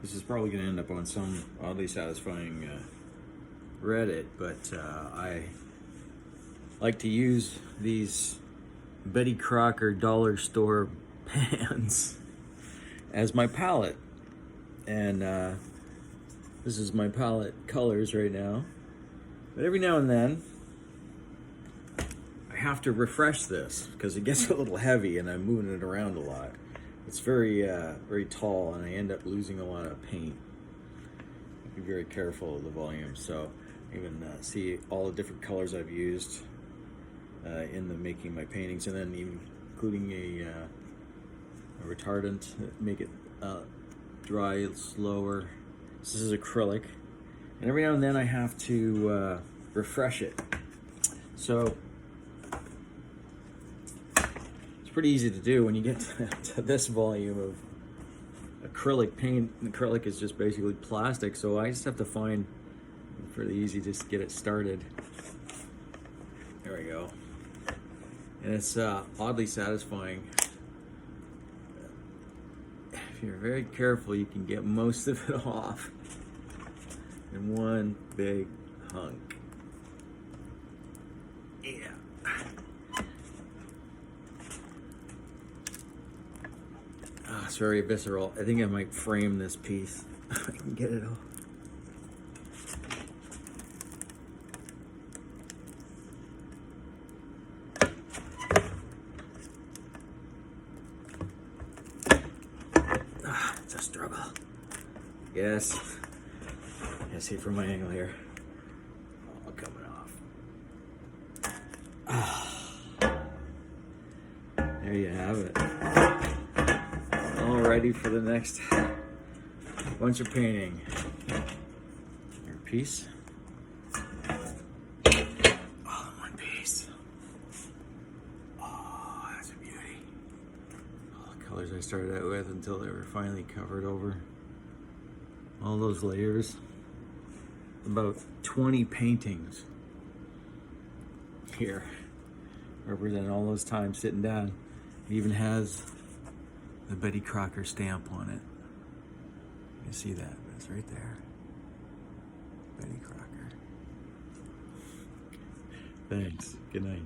This is probably going to end up on some oddly satisfying Reddit, but I like to use these Betty Crocker dollar store pans as my palette. And this is my palette colors right now. But every now and then, I have to refresh this because it gets a little heavy and I'm moving it around a lot. It's very tall and I end up losing a lot of paint. Be very careful of the volume. So you can see all the different colors I've used in the making my paintings, and then even including a retardant that make it dry slower. This is acrylic, and every now and then I have to refresh it. So it's pretty easy to do when you get to this volume of acrylic paint. Acrylic is just basically plastic, so I just have to find pretty easy just to get it started. There we go. And it's oddly satisfying. If you're very careful, you can get most of it off in one big hunk. Yeah. Oh, it's very visceral. I think I might frame this piece. I can get it off. It's a struggle. Yes. I see it from my angle here. All coming off. There you have it. All ready for the next bunch of painting. Your piece. All in one piece. Oh, that's a beauty. All the colors I started out with until they were finally covered over. All those layers. About 20 paintings here represent all those times sitting down. It even has the Betty Crocker stamp on it. You can see that, it's right there. Betty Crocker. Thanks. Good night.